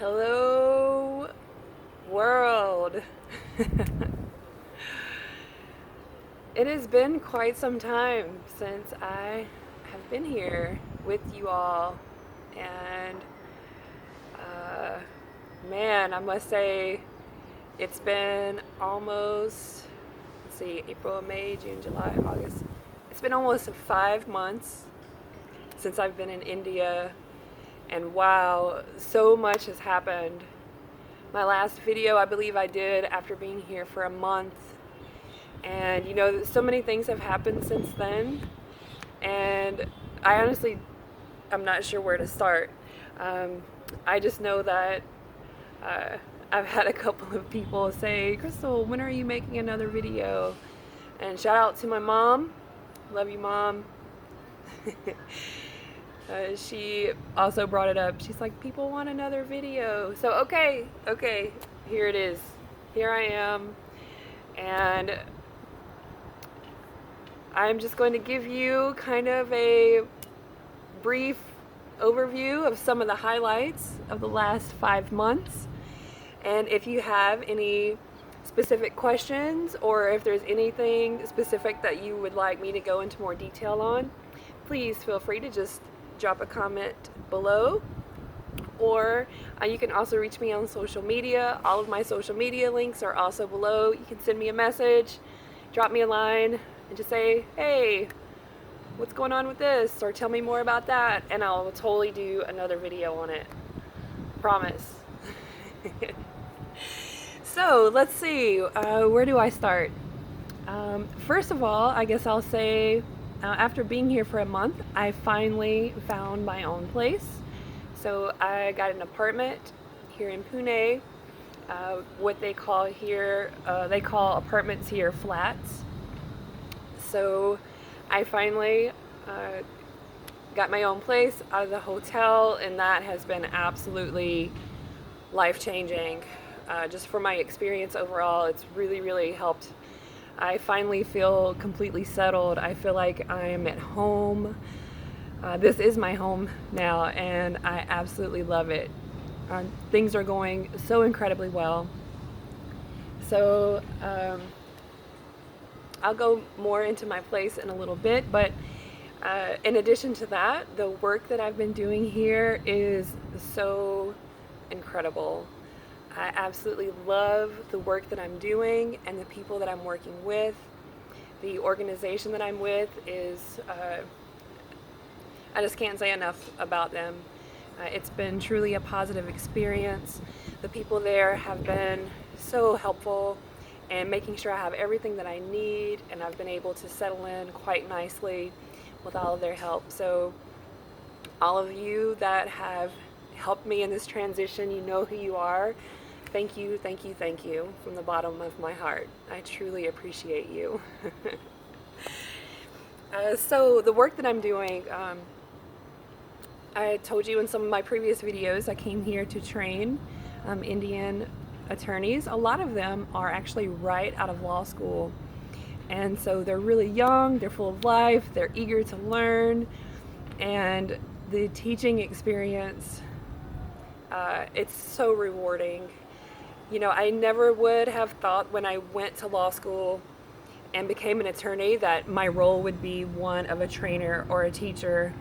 Hello, world. It has been quite some time since I have been here with you all, and uh, man, I must say it's been almost, let's see, April, May, June, July, August. It's been almost 5 months since I've been in India, and wow, so much has happened. My last video, I believe I did after being here for a month. And so many things have happened since then. And I honestly, I'm not sure where to start. Um, I just know that uh, I've had a couple of people say, Crystal, when are you making another video? And shout out to my mom. Love you, Mom. She also brought it up. She's like, people want another video. So, okay, here it is. Here I am. And I'm just going to give you kind of a brief overview of some of the highlights of the last 5 months. And if you have any specific questions or if there's anything specific that you would like me to go into more detail on, please feel free to just drop a comment below. Or you can also reach me on social media. All of my social media links are also below. You can send me a message, drop me a line, and just say, hey, what's going on with this? Or tell me more about that, and I'll totally do another video on it. Promise. So let's see, where do I start? First of all, I guess I'll say after being here for a month, I finally found my own place. So I got an apartment here in Pune. What they call here, they call apartments here flats. So I finally got my own place out of the hotel, and that has been absolutely life-changing. Just for my experience overall, it's really helped. I finally feel completely settled. I feel like I'm at home. This is my home now, and I absolutely love it. Things are going so incredibly well. So I'll go more into my place in a little bit, but in addition to that, the work that I've been doing here is so incredible. I absolutely love the work that I'm doing and the people that I'm working with. The organization that I'm with is, I just can't say enough about them. It's been truly a positive experience. The people there have been so helpful and making sure I have everything that I need, and I've been able to settle in quite nicely with all of their help. So all of you that have helped me in this transition, you know who you are. Thank you from the bottom of my heart. I truly appreciate you. So the work that I'm doing, I told you in some of my previous videos, I came here to train Indian attorneys. A lot of them are actually right out of law school. And so they're really young, they're full of life, they're eager to learn, and the teaching experience, it's so rewarding. I never would have thought when I went to law school and became an attorney that my role would be one of a trainer or a teacher.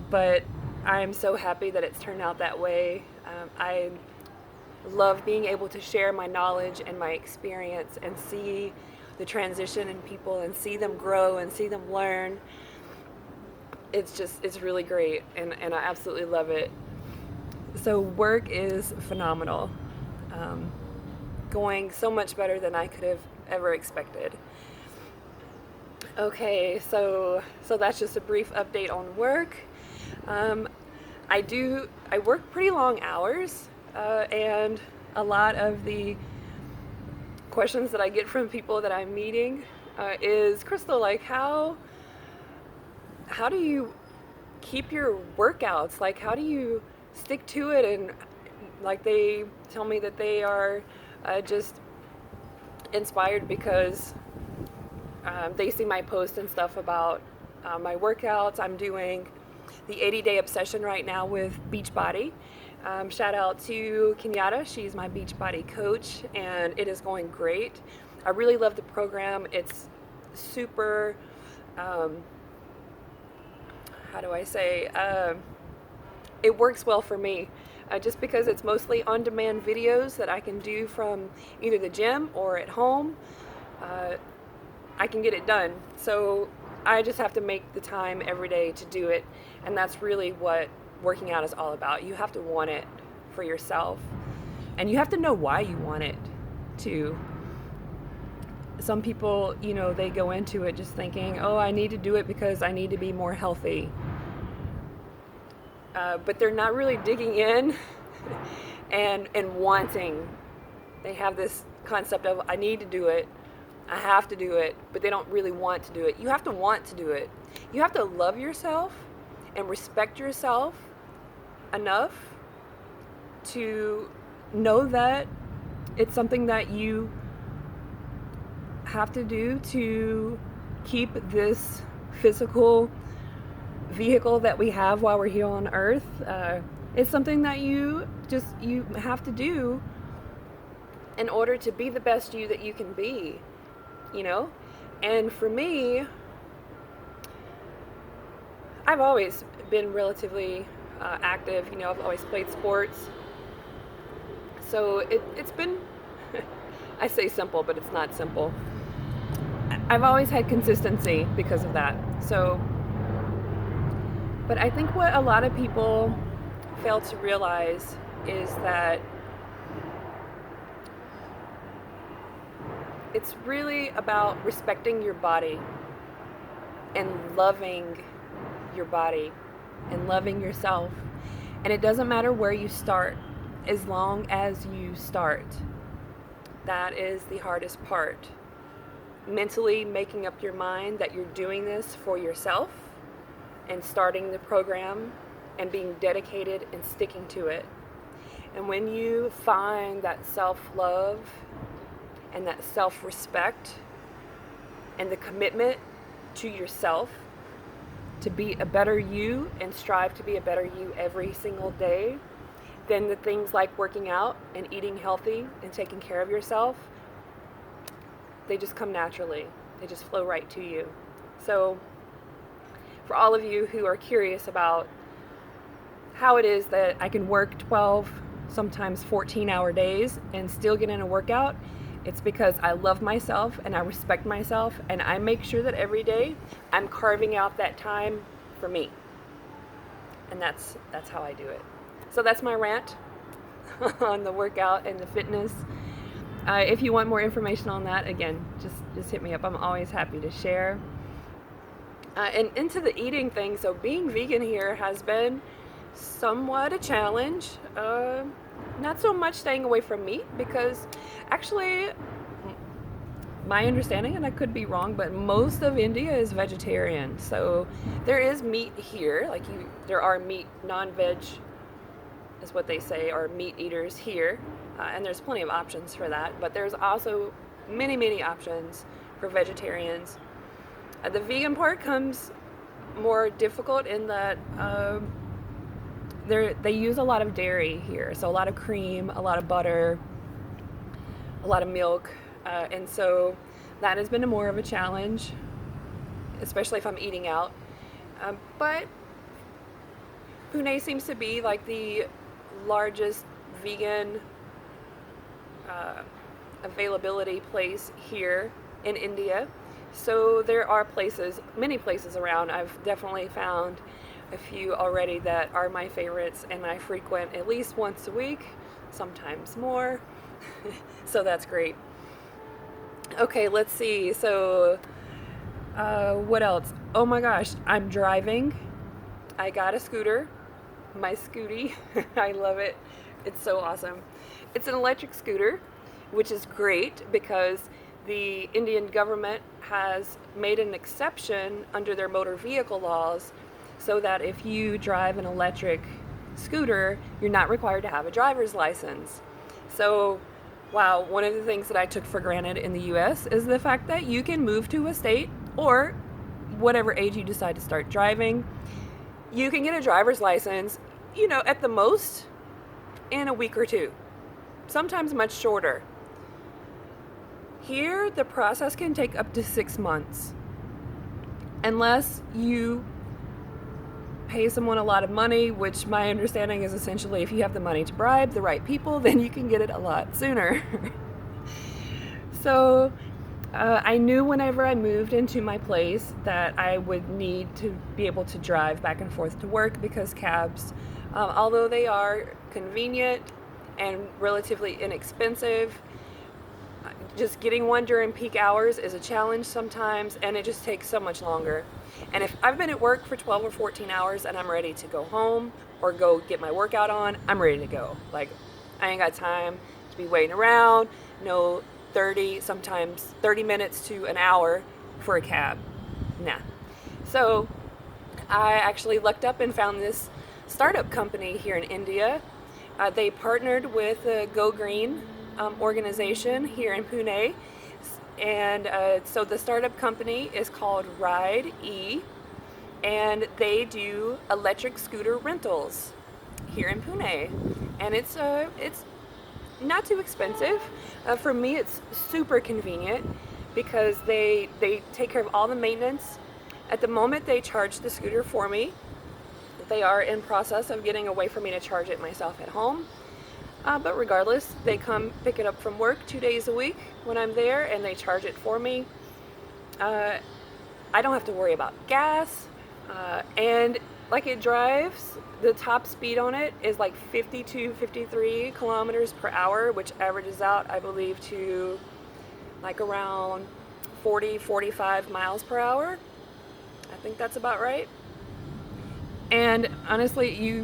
But I'm so happy that it's turned out that way. I love being able to share my knowledge and my experience and see the transition in people and see them grow and see them learn. It's really great, and I absolutely love it. So work is phenomenal. Going so much better than I could have ever expected. Okay, so that's just a brief update on work. I work pretty long hours, and a lot of the questions that I get from people that I'm meeting is, Crystal, like how do you keep your workouts? Like, how do you stick to it? And like, they tell me that they are just inspired because they see my posts and stuff about my workouts. I'm doing the 80-day obsession right now with Beachbody. Shout out to Kenyatta. She's my Beachbody coach, and it is going great. I really love the program. It's super, um, how do I say, it works well for me. Just because it's mostly on-demand videos that I can do from either the gym or at home, uh, I can get it done. So I just have to make the time every day to do it, and that's really what working out is all about. You have to want it for yourself, and you have to know why you want it too. Some people, they go into it just thinking, oh, I need to do it because I need to be more healthy. But they're not really digging in and wanting. They have this concept of, I need to do it, I have to do it, but they don't really want to do it. You have to want to do it. You have to love yourself and respect yourself enough to know that it's something that you have to do to keep this physical vehicle that we have while we're here on earth. It's something that you have to do in order to be the best you that you can be, and for me, I've always been relatively active. I've always played sports, so it's been I say simple, but it's not simple. I've always had consistency because of that. So, but I think what a lot of people fail to realize is that it's really about respecting your body and loving your body and loving yourself. And it doesn't matter where you start, as long as you start. That is the hardest part. Mentally making up your mind that you're doing this for yourself and starting the program and being dedicated and sticking to it. And when you find that self-love and that self-respect and the commitment to yourself to be a better you and strive to be a better you every single day, then the things like working out and eating healthy and taking care of yourself, they just come naturally. They just flow right to you. So for all of you who are curious about how it is that I can work 12, sometimes 14-hour days and still get in a workout, it's because I love myself and I respect myself, and I make sure that every day I'm carving out that time for me. And that's how I do it. So that's my rant on the workout and the fitness. If you want more information on that, again, just hit me up. I'm always happy to share. And into the eating thing, so being vegan here has been somewhat a challenge. Not so much staying away from meat, because actually my understanding, and I could be wrong, but most of India is vegetarian. So there is meat here, there are meat, non-veg is what they say, or meat eaters here. And there's plenty of options for that, but there's also many, many options for vegetarians. The vegan part comes more difficult in that they use a lot of dairy here, so a lot of cream, a lot of butter, a lot of milk, and so that has been more of a challenge, especially if I'm eating out. But Pune seems to be like the largest vegan availability place here in India. So there are many places around. I've definitely found a few already that are my favorites, and I frequent at least once a week, sometimes more. So that's great. Okay, let's see. So what else? Oh my gosh, I'm driving. I got a scooter, my Scooty. I love it. It's so awesome. It's an electric scooter, which is great because the Indian government has made an exception under their motor vehicle laws so that if you drive an electric scooter, you're not required to have a driver's license. So, wow, one of the things that I took for granted in the US is the fact that you can move to a state, or whatever age you decide to start driving, you can get a driver's license, at the most in a week or two, sometimes much shorter. Here, the process can take up to 6 months, unless you pay someone a lot of money, which my understanding is essentially if you have the money to bribe the right people, then you can get it a lot sooner. So I knew whenever I moved into my place that I would need to be able to drive back and forth to work, because cabs, although they are convenient and relatively inexpensive, just getting one during peak hours is a challenge sometimes, and it just takes so much longer. And if I've been at work for 12 or 14 hours and I'm ready to go home or go get my workout on, I'm ready to go. Like, I ain't got time to be waiting around. No sometimes 30 minutes to an hour for a cab. Nah. So I actually looked up and found this startup company here in India. They partnered with the Go Green organization here in Pune. And so the startup company is called Ride E, and they do electric scooter rentals here in Pune. And it's not too expensive. For me, it's super convenient because they take care of all the maintenance. At the moment, they charge the scooter for me. They are in process of getting a way for me to charge it myself at home. But regardless, they come pick it up from work 2 days a week when I'm there, and they charge it for me. I don't have to worry about gas, and like, it drives, the top speed on it is like 52, 53 kilometers per hour, which averages out, I believe, to like around 40, 45 miles per hour. I think that's about right. And honestly,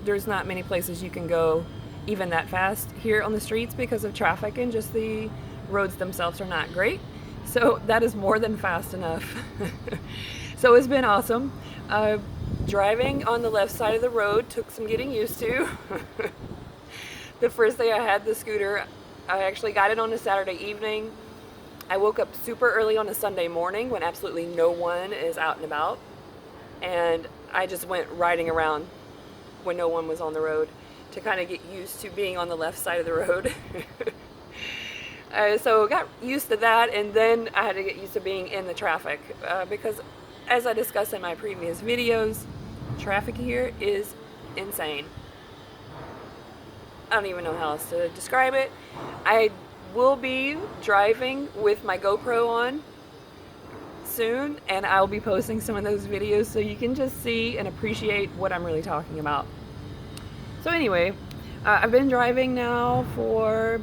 there's not many places you can go even that fast here on the streets because of traffic, and just the roads themselves are not great. So that is more than fast enough. So it's been awesome. Driving on the left side of the road took some getting used to. The first day I had the scooter, I actually got it on a Saturday evening. I woke up super early on a Sunday morning when absolutely no one is out and about, and I just went riding around when no one was on the road to kind of get used to being on the left side of the road. So got used to that, and then I had to get used to being in the traffic, because as I discussed in my previous videos, traffic here is insane. I don't even know how else to describe it. I will be driving with my GoPro on soon, and I'll be posting some of those videos so you can just see and appreciate what I'm really talking about. So anyway, I've been driving now for,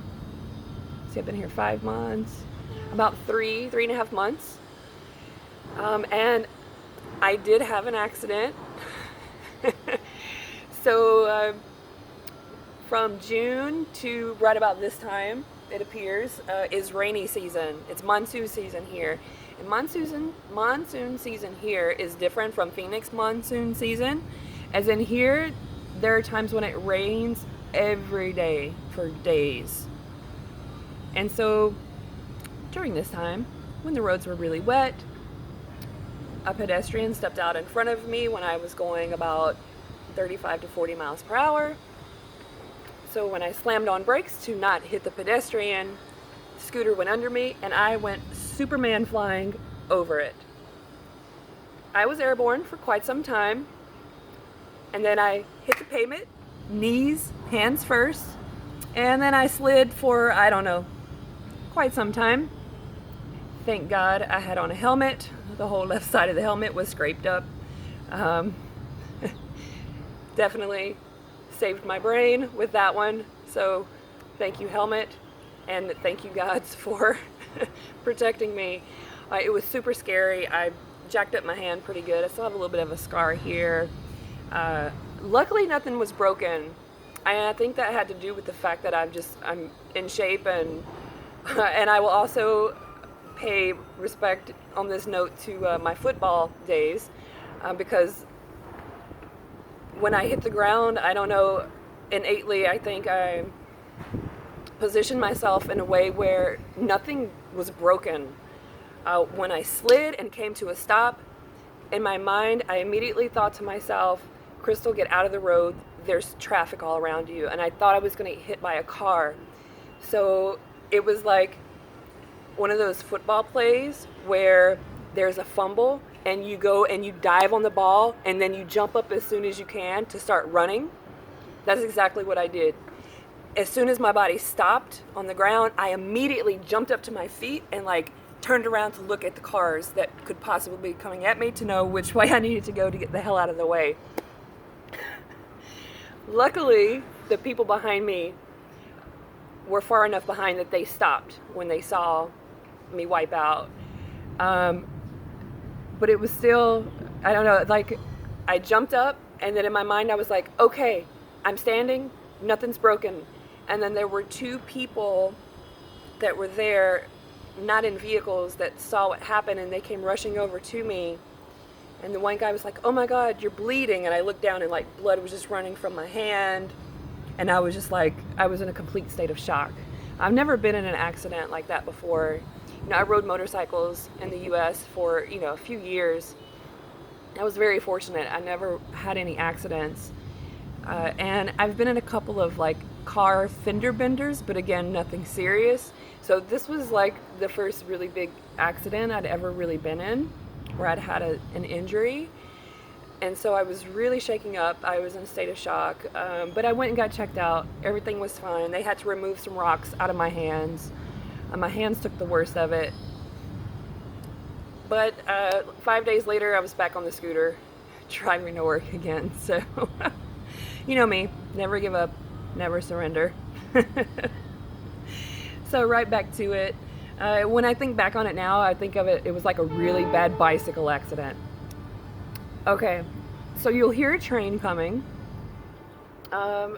I've been here 5 months, about 3.5 months. And I did have an accident. So from June to right about this time, it appears, is rainy season. It's monsoon season here. And monsoon season here is different from Phoenix monsoon season. As in, here, there are times when it rains every day for days. And so during this time, when the roads were really wet, a pedestrian stepped out in front of me when I was going about 35 to 40 miles per hour. So when I slammed on brakes to not hit the pedestrian, the scooter went under me and I went Superman flying over it. I was airborne for quite some time, and then I hit the pavement, knees, hands first, and then I slid for, I don't know, quite some time. Thank God I had on a helmet. The whole left side of the helmet was scraped up. Definitely saved my brain with that one. So thank you, helmet, and thank you, gods, for protecting me. It was super scary. I jacked up my hand pretty good. I still have a little bit of a scar here. Luckily, nothing was broken. I think that had to do with the fact that I'm in shape, and I will also pay respect on this note to my football days, because when I hit the ground, I don't know, innately, I think I positioned myself in a way where nothing was broken. When I slid and came to a stop, in my mind, I immediately thought to myself, Crystal, get out of the road. There's traffic all around you. And I thought I was going to get hit by a car. So it was like one of those football plays where there's a fumble and you go and you dive on the ball and then you jump up as soon as you can to start running. That's exactly what I did. As soon as my body stopped on the ground, I immediately jumped up to my feet and like turned around to look at the cars that could possibly be coming at me to know which way I needed to go to get the hell out of the way. Luckily, the people behind me were far enough behind that they stopped when they saw me wipe out. But it was still, I don't know, like I jumped up and then in my mind I was like, okay, I'm standing, nothing's broken. And then there were two people that were there, not in vehicles, that saw what happened and they came rushing over to me. And the one guy was like, oh my God, you're bleeding. And I looked down and like blood was just running from my hand. And I was just like, I was in a complete state of shock. I've never been in an accident like that before. You know, I rode motorcycles in the US for, you know, a few years. I was very fortunate. I never had any accidents. And I've been in a couple of like car fender benders, but again, nothing serious. So this was like the first really big accident I'd ever really been in, where I'd had an injury. And so I was really shaking up. I was in a state of shock. But I went and got checked out. Everything was fine. They had to remove some rocks out of my hands. My hands took the worst of it. But 5 days later, I was back on the scooter, driving to work again. So, you know me, never give up, never surrender. So right back to it. When I think back on it now, I think of it, it was like a really bad bicycle accident. Okay, so you'll hear a train coming. I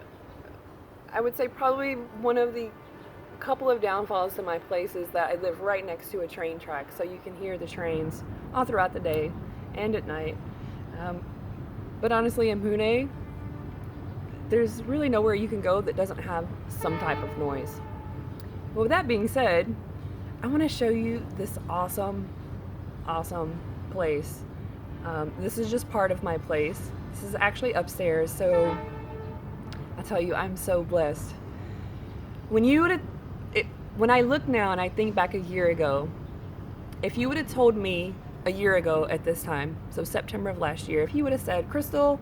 would say probably one of the couple of downfalls to my place is that I live right next to a train track, so you can hear the trains all throughout the day and at night. But honestly, in Pune, there's really nowhere you can go that doesn't have some type of noise. Well, with that being said, I want to show you this awesome place. This is just part of my place. This is actually upstairs, so I'll tell you, I'm so blessed. When I look now and I think back a year ago, if you would have told me a year ago at this time, so September of last year, if you would have said, Crystal,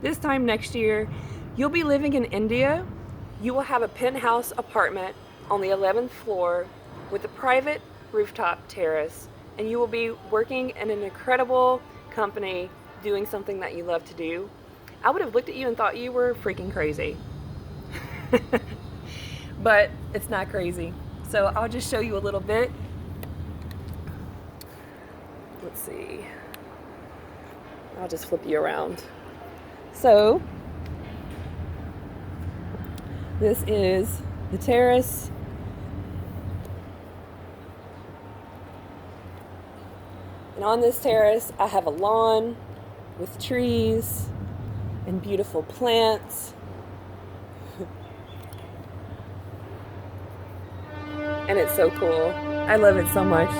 this time next year, you'll be living in India, you will have a penthouse apartment on the 11th floor with a private rooftop terrace, and you will be working in an incredible company doing something that you love to do, I would have looked at you and thought you were freaking crazy. But it's not crazy. So I'll just show you a little bit. Let's see. I'll just flip you around. So this is the terrace. And on this terrace, I have a lawn with trees and beautiful plants. And it's so cool. I love it so much.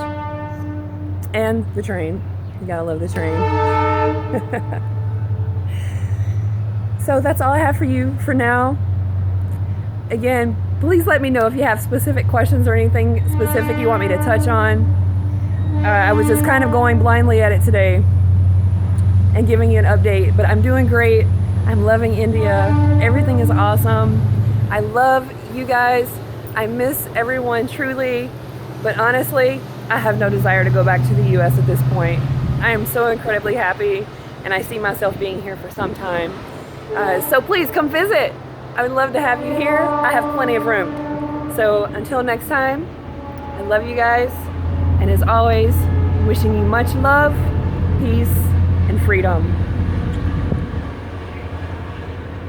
And the train. You gotta love the train. So that's all I have for you for now. Again, please let me know if you have specific questions or anything specific you want me to touch on. I was just kind of going blindly at it today and giving you an update, but I'm doing great. I'm loving India. Everything is awesome. I love you guys. I miss everyone truly, but honestly, I have no desire to go back to the US at this point. I am so incredibly happy, and I see myself being here for some time. So please come visit. I would love to have you here. I have plenty of room. So until next time, I love you guys. And as always, wishing you much love, peace, and freedom.